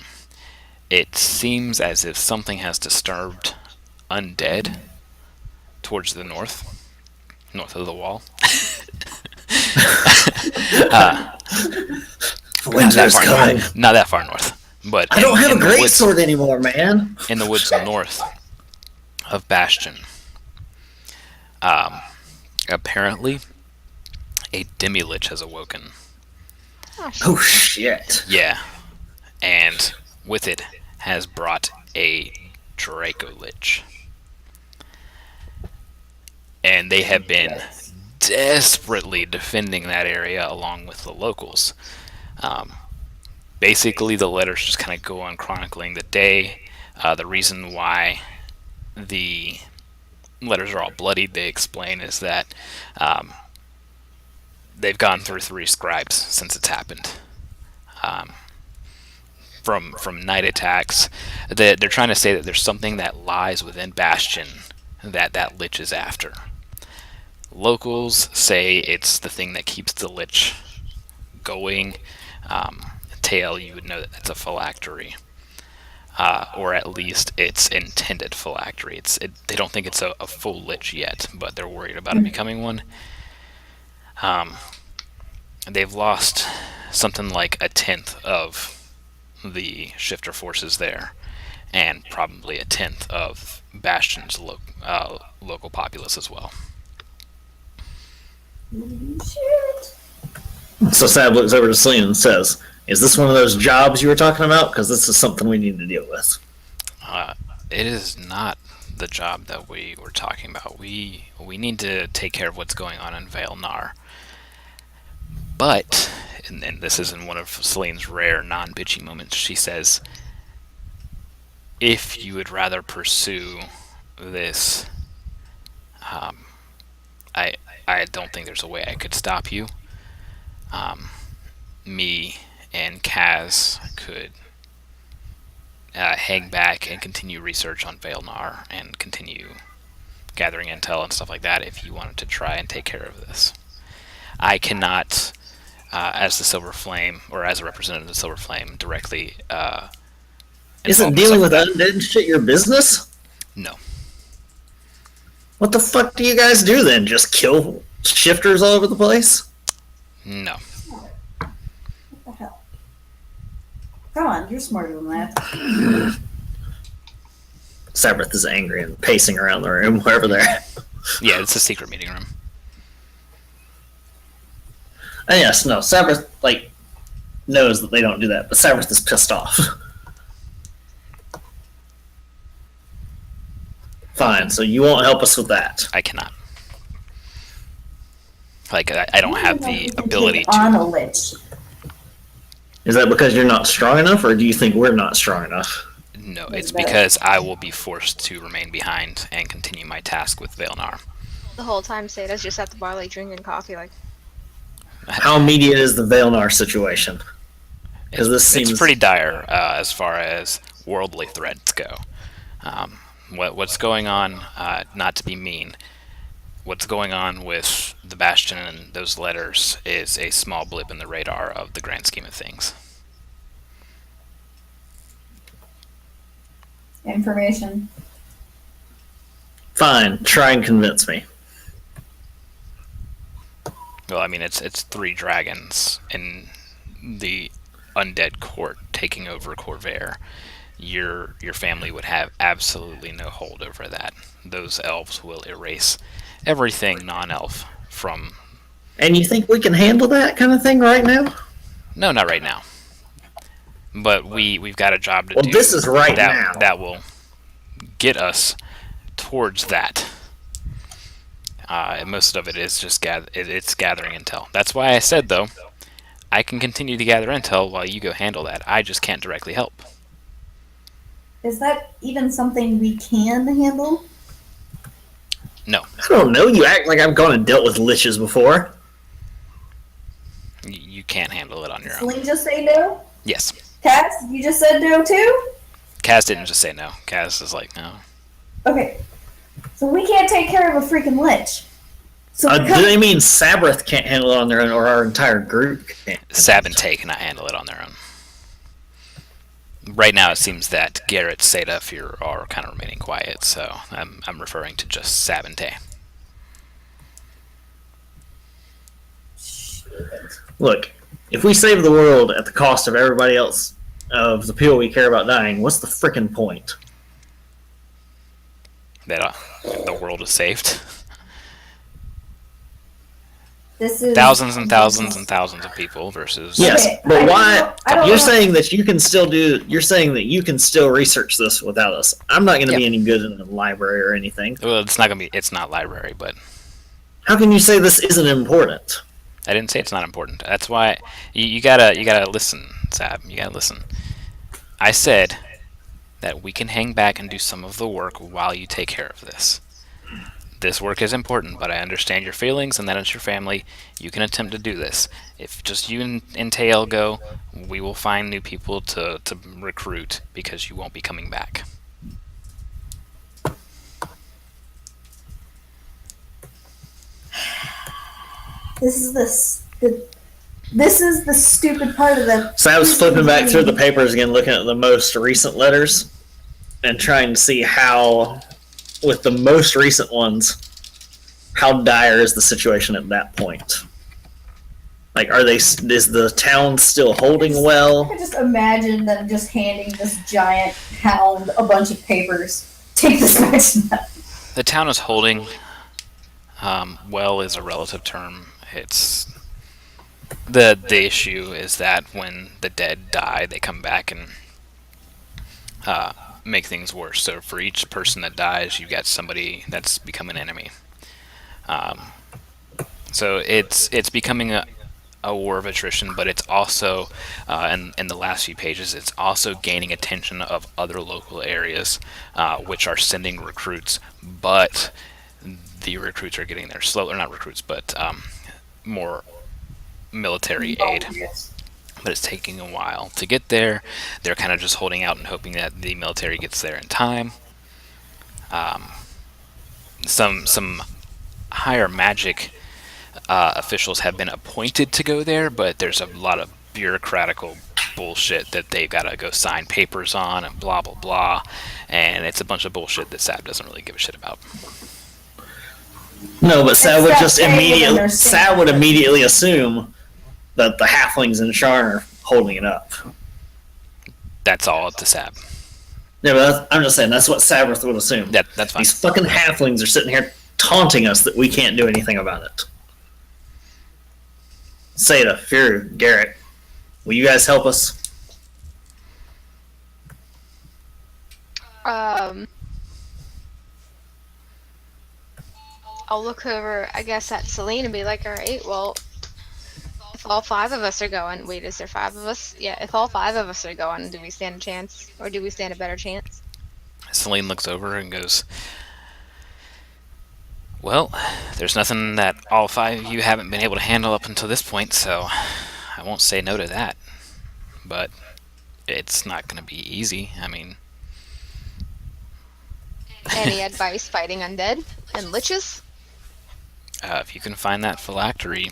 It seems as if something has disturbed undead towards the north of the wall. Winter's coming. Not that far north, but I don't have a the great woods- sword anymore, man. in the woods north of Bastion. Apparently, a demi-lich has awoken. Oh shit. Yeah, and with it has brought a Draco-lich. And they have been desperately defending that area along with the locals. Basically, the letters just kind of go on chronicling the day. The reason why the letters are all bloodied, they explain, is that they've gone through 3 scribes since it's happened. From night attacks, they're trying to say that there's something that lies within Bastion that Lich is after. Locals say it's the thing that keeps the Lich going. Tail, you would know that that's a phylactery. Or at least its intended phylactery. They don't think it's a full Lich yet, but they're worried about it becoming one. They've lost something like 1/10 of the shifter forces there, and probably 1/10 of Bastion's local populace as well. Shit. So Sab looks over to Celine and says, "Is this one of those jobs you were talking about? Because this is something we need to deal with." It is not the job that we were talking about. We need to take care of what's going on in Vale Nar. But, and this is in one of Celine's rare non-bitchy moments, she says, if you would rather pursue this, I don't think there's a way I could stop you. Me and Kaz could hang back and continue research on Vale Nar and continue gathering intel and stuff like that if you wanted to try and take care of this. I cannot, as the Silver Flame, or as a representative of the Silver Flame, directly Isn't dealing with undead and shit your business? No. What the fuck do you guys do then? Just kill shifters all over the place? No. What the hell? Come on, you're smarter than that. Sabrith is angry and pacing around the room, wherever they're at. Yeah, it's a secret meeting room. And yes, no, Sabrith, knows that they don't do that, but Sabrith is pissed off. Fine, so you won't help us with that. I cannot. I don't have the ability on to. a lich. Is that because you're not strong enough, or do you think we're not strong enough? No, it's because I will be forced to remain behind and continue my task with Vale Nar. The whole time, Sada's just at the bar, drinking coffee, How immediate is the Vailnar situation? Because this seems It's pretty dire as far as worldly threats go. What's going on, not to be mean, what's going on with the Bastion and those letters is a small blip in the radar of the grand scheme of things. Information. fine. Try and convince me. Well, I mean, it's 3 dragons in the undead court taking over Corvair. Your family would have absolutely no hold over that. Those elves will erase everything non-elf from... And you think we can handle that kind of thing right now? No, not right now. But we've got a job to do. Well, this is right now. That will get us towards that. Most of it is just it's gathering intel. That's why I said, though, I can continue to gather intel while you go handle that. I just can't directly help. Is that even something we can handle? No. I don't know. You act like I've gone and dealt with liches before. You can't handle it on your own. Celine just say no? Yes. Cass, you just said no too? Kaz didn't just say no. Kaz is like, no. Okay. So we can't take care of a freaking lich. So Do they mean Sabrith can't handle it on their own, or our entire group can't? Sab and Tay cannot handle it on their own. Right now, it seems that Garrett, Seda, Fear are kind of remaining quiet, so I'm referring to just Sab and Tay. Look, if we save the world at the cost of everybody else, of the people we care about dying, what's the frickin' point? That the world is saved. this is Thousands and thousands and thousands of people versus... Yes, Okay, but I why? don't You're know. saying that you can still do. You're saying that you can still research this without us. I'm not going to be any good in the library or anything. Well, it's not gonna be. It's not library, but How can you say this isn't important? I didn't say it's not important. That's why you gotta listen, Sab. You gotta listen. I said that we can hang back and do some of the work while you take care of this. This work is important, but I understand your feelings and that it's your family. You can attempt to do this. If just you and Tail go, we will find new people to recruit because you won't be coming back. This is the stupid part of the. So I was flipping back through the papers again, looking at the most recent letters, and trying to see how, with the most recent ones, how dire is the situation at that point? Like, is the town still holding well? I can just imagine them just handing this giant hound a bunch of papers. Take this back. The town is holding. Well is a relative term. It's the issue is that when the dead die, they come back and make things worse. So for each person that dies, you get somebody that's become an enemy. So it's becoming a war of attrition, but it's also, in the last few pages, it's also gaining attention of other local areas, which are sending recruits, but the recruits are getting there slow, or not recruits, but more military aid. But it's taking a while to get there. They're kind of just holding out and hoping that the military gets there in time. Some higher magic officials have been appointed to go there, but there's a lot of bureaucratical bullshit that they've got to go sign papers on and blah blah blah, and it's a bunch of bullshit that Sab doesn't really give a shit about. No, but Sab would just immediately immediately assume that the halflings in Sharn are holding it up. That's all up to Sab. Yeah, but I'm just saying that's what Sabrath would assume. That's fine. These fucking halflings are sitting here taunting us that we can't do anything about it. Seda, Fury, Garrett, will you guys help us? I'll look over, I guess, at Celine and be like, all right, well, if all 5 of us are going, wait, is there 5 of us? Yeah, if all 5 of us are going, do we stand a chance? Or do we stand a better chance? Celine looks over and goes, well, there's nothing that all 5 of you haven't been able to handle up until this point, so I won't say no to that. But it's not going to be easy. I mean... Any advice fighting undead and liches? If you can find that phylactery,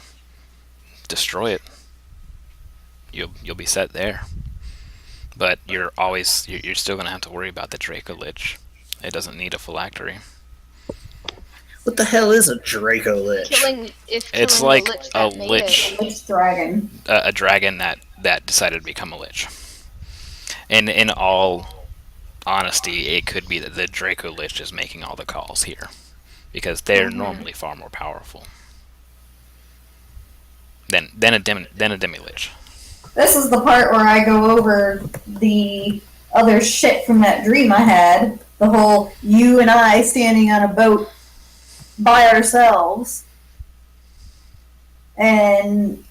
destroy it. You'll be set there. But you're still going to have to worry about the Draco Lich. It doesn't need a phylactery. What the hell is a Draco Lich? It's like a lich. Lich dragon. A dragon that decided to become a lich. And in all honesty, it could be that the Draco Lich is making all the calls here, because they're normally far more powerful than a demi lich. This is the part where I go over the other shit from that dream I had. The whole you and I standing on a boat by ourselves and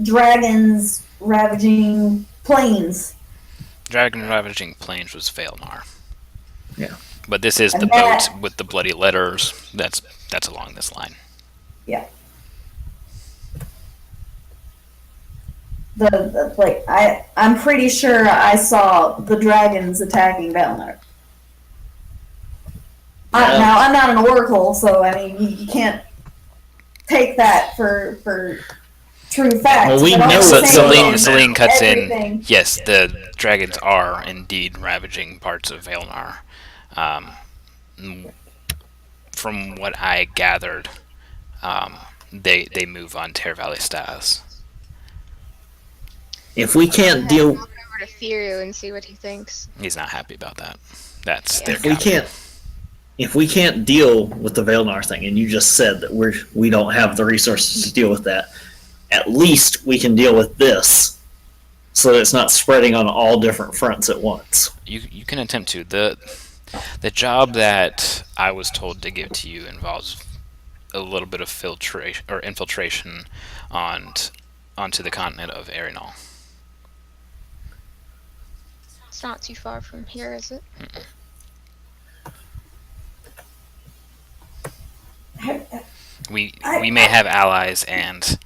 dragons ravaging plains. Dragon Ravaging Plains was Vaelnar. Yeah. But this is the boat with the bloody letters. That's along this line. Yeah. I'm pretty sure I saw the dragons attacking Vaelnar. Now, I'm not an oracle, so I mean, you can't take that for true fact. Well, we but know all I'm saying is Celine cuts everything- in. Yes, the dragons are indeed ravaging parts of Vaelnar. From what I gathered, they move on Tear Valley Stas. If we can't deal, I'll go over to Thiru and see what he thinks. He's not happy about that. That's Yeah. their if we can't deal with the Vaelnar thing, and you just said that we don't have the resources to deal with that, at least we can deal with this, so that it's not spreading on all different fronts at once. You can attempt to. The job that I was told to give to you involves a little bit of infiltration onto the continent of Erinal. It's not too far from here, is it? We may have allies, and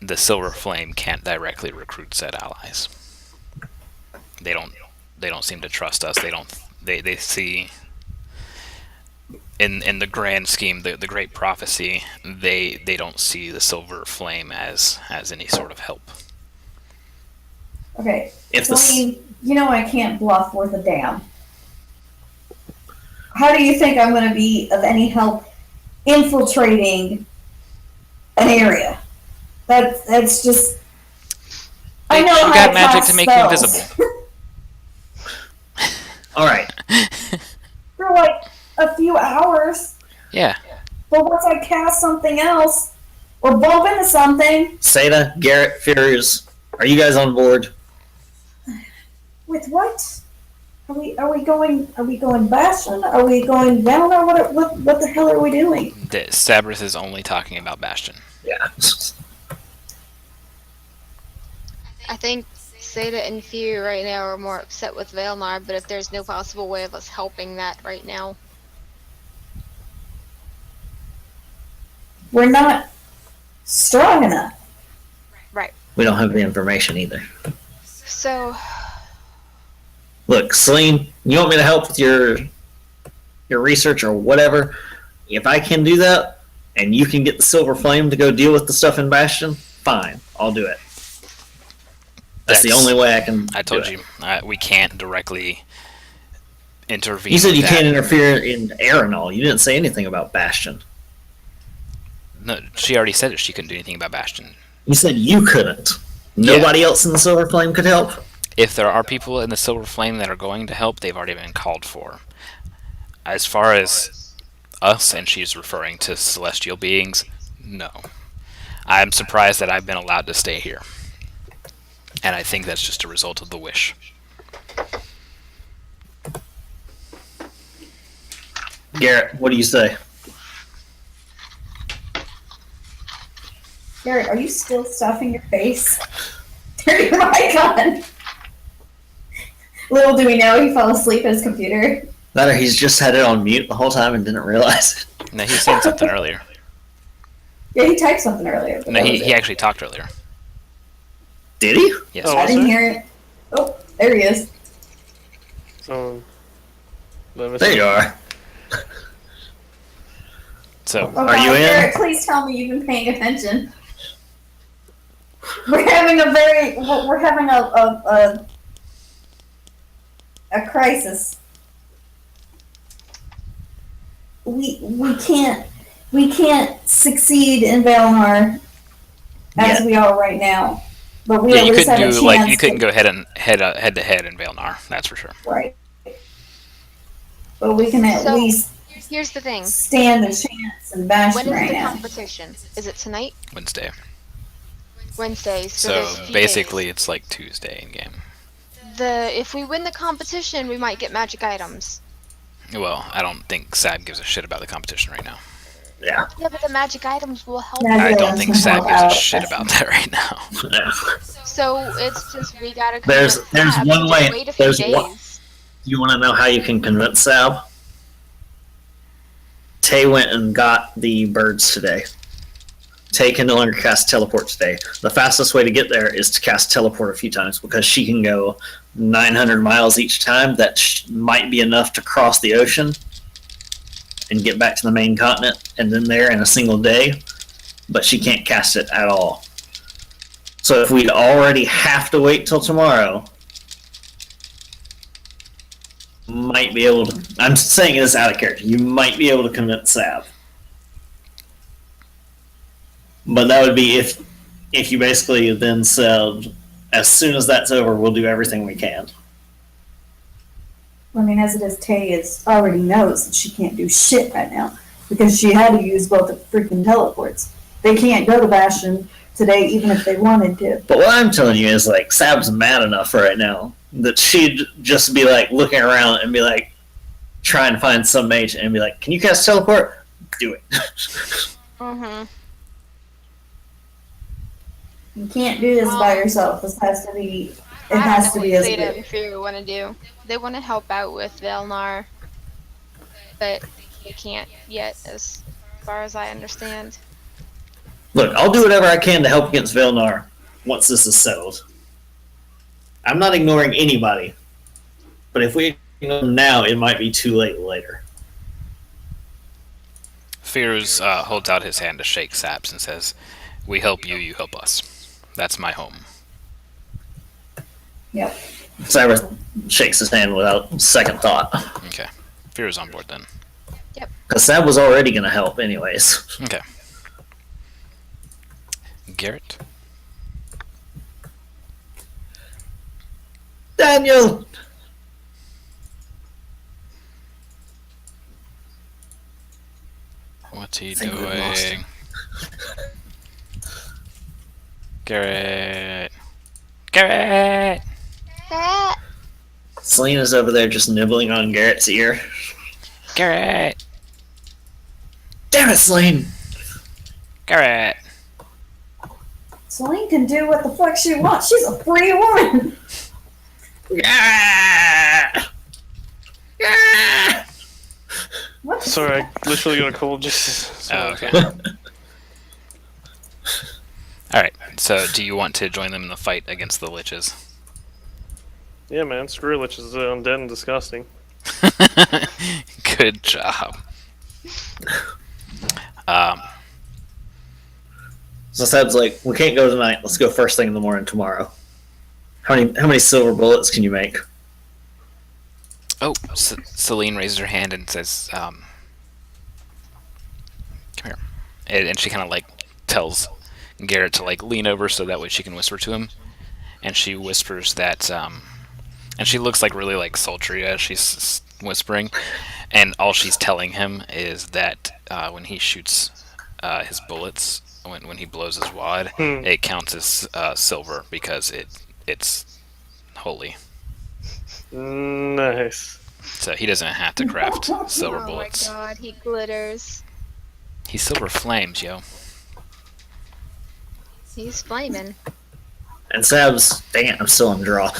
the Silver Flame can't directly recruit said allies. They don't seem to trust us. They see in the grand scheme, the great prophecy, they don't see the Silver Flame as any sort of help. Okay, If the Celine, you know I can't bluff worth a damn. How do you think I'm going to be of any help infiltrating an area? That's just... I know You how got to magic cast to make you spells. invisible. All right, For like a few hours. Yeah. But once I cast something else, or bump into something, Seda, Garrett, Furious, are you guys on board? With what? Are we going Bastion? Are we going Valor? What the hell are we doing? Sabrith is only talking about Bastion. Yeah. I think Seda and Fear right now are more upset with Velnar, but if there's no possible way of us helping that right now. We're not strong enough. Right. We don't have the information either. So, Look, Celine, you want me to help with your research or whatever? If I can do that, and you can get the Silver Flame to go deal with the stuff in Bastion, fine, I'll do it. That's the only way I can. I told you we can't directly intervene. You said you with can't that. interfere in Aeronol. You didn't say anything about Bastion. No, she already said that she couldn't do anything about Bastion. You said you couldn't. Nobody else in the Silver Flame could help? If there are people in the Silver Flame that are going to help, they've already been called for. As far as us, and she's referring to celestial beings, no. I'm surprised that I've been allowed to stay here. And I think that's just a result of the wish. Garrett, what do you say? Garrett, are you still stuffing your face? Turn your mic on. Little do we know he fell asleep at his computer. That or he's just had it on mute the whole time and didn't realize it. No, he was saying something earlier. Yeah, he typed something earlier. No, he actually talked earlier. Did he? Yes. Oh, I was didn't there? hear it. Oh, there he is. So, There you are. So, Oh, Are you God, in? Garrett, please tell me you've been paying attention. We're having a crisis. We can't succeed in Valinor as Yeah. we are right now. But we yeah, at you least couldn't have a do chance you couldn't to, go head to head in Valinor, that's for sure. right. But we can at So- least here's the thing. stand a chance in When Bastion is right the now. competition? Is it tonight? Wednesday. Wednesday. So, So there's a few basically, it's like Tuesday in game. days. If we win the competition, we might get magic items. Well, I don't think Sab gives a shit about the competition right now. Yeah. Yeah, but the magic items will help. Magic I don't items think can Sab help gives a out, shit that's about that right now. Yeah. So it's just we gotta. There's convince Sab one to just way- Wait a few there's days. one- You want to know how you can convince Sab? Tay went and got the birds today. Tay can no longer cast teleport today. The fastest way to get there is to cast teleport a few times because she can go 900 miles each time. That might be enough to cross the ocean and get back to the main continent and then there in a single day, but she can't cast it at all. So if we'd already have to wait till tomorrow, might be able to. I'm saying this out of character. You might be able to convince Sav, but that would be if you basically then said, as soon as that's over, we'll do everything we can. I mean, as it is, Tay already knows that she can't do shit right now because she had to use both the freaking teleports. They can't go to Bastion today, even if they wanted to. But what I'm telling you is, like, Sav's mad enough right now that she'd just be like looking around and be like trying to find some mage and be like, "Can you cast teleport? Do it." Mm-hmm. You can't do this by yourself. This has to be. It I has don't to know be what as Zeta good. and Fury want to do. They want to help out with Velnar, but they can't yet, as far as I understand. Look, I'll do whatever I can to help against Velnar once this is settled. I'm not ignoring anybody, but if we ignore them now, it might be too late later. Fears holds out his hand to shake Sab's and says, "We help you, you help us. That's my home." Yep. Cyrus shakes his hand without second thought. Okay. Fear's on board then. Because Sab was already going to help anyways. Okay. Garrett? Daniel! What's he think we lost doing? Garrett! Garrett! That Selena's over there just nibbling on Garrett's ear. Garrett! Damn it, Selene! Garrett! Celine can do what the fuck she wants. She's a free woman. Yeah! Yeah! What? Sorry, I literally got a cold just. Oh, okay. Alright, so do you want to join them in the fight against the liches? Yeah, man, screw Lich is undead and disgusting. Good job. So Seb's like, we can't go tonight. Let's go first thing in the morning tomorrow. How many silver bullets can you make? Oh, Celine raises her hand and says, come here. And she kind of like tells Garrett to like lean over so that way she can whisper to him. And she whispers that, and she looks like really like sultry as she's whispering. And all she's telling him is that when he shoots his bullets, when he blows his wad, it counts as silver because it's holy. Nice. So he doesn't have to craft silver bullets. Oh my god, he glitters. He's silver flames, yo. He's flaming. And Seb's, dang it, I'm still in draw.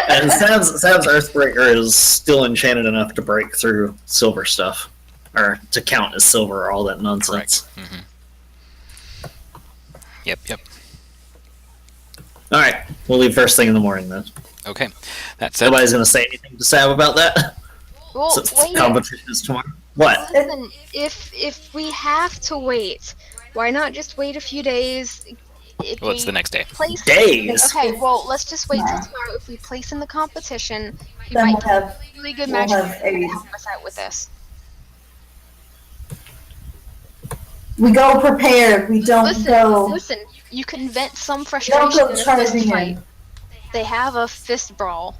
And Seb's Earthbreaker is still enchanted enough to break through silver stuff. Or to count as silver or all that nonsense. Mm-hmm. Yep. Alright, we'll leave first thing in the morning then. Okay. That's it. Nobody's going to say anything to Sab about that? Well, So wait. competition is tomorrow. What? Listen, if we have to wait, why not just wait a few days? If Well, it's we the next day. place Days? Okay, well, let's just wait till tomorrow. If we place in the competition, we Then might we'll have really good we'll match have aids. help us out with this. We go prepared. We don't go. Listen, you can vent some Don't frustration go in a fist charging fight. in. They have a fist brawl.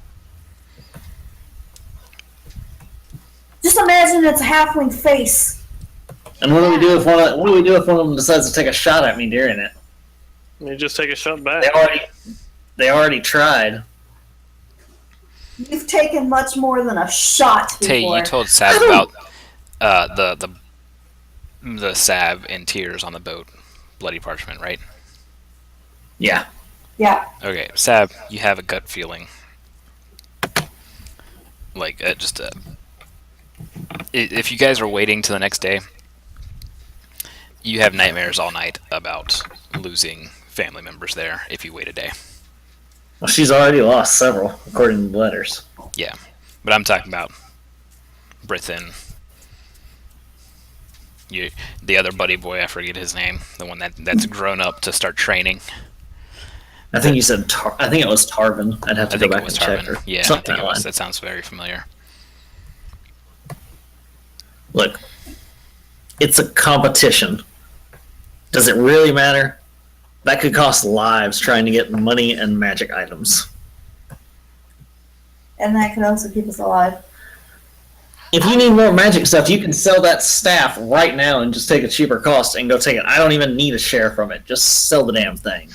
Just imagine it's a halfling face. And what do we do if one of them decides to take a shot at me during it? You just take a shot back. They already tried. You've taken much more than a shot Tay, before. you told Sab about the Sab in tears on the boat, Bloody Parchment, right? Yeah. Yeah. Okay, Sab, you have a gut feeling, like if you guys are waiting till the next day, you have nightmares all night about losing family members there if you wait a day. Well, she's already lost several, according to the letters. Yeah, but I'm talking about Brithin. The other buddy boy, I forget his name, the one that's grown up to start training. I think you said. I think it was Tarvin. I'd have to I go think back it was and check. Tarvin. Or Yeah, I something think it was. like that. That sounds very familiar. Look, it's a competition. Does it really matter? That could cost lives trying to get money and magic items. And that could also keep us alive. If you need more magic stuff, you can sell that staff right now and just take a cheaper cost and go take it. I don't even need a share from it. Just sell the damn thing.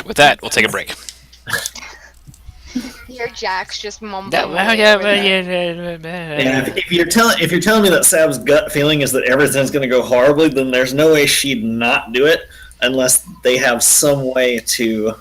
With that, we'll take a break. Here, Jack's just mumbling. Yeah, if you're telling me that Sab's gut feeling is that everything's going to go horribly, then there's no way she'd not do it unless they have some way to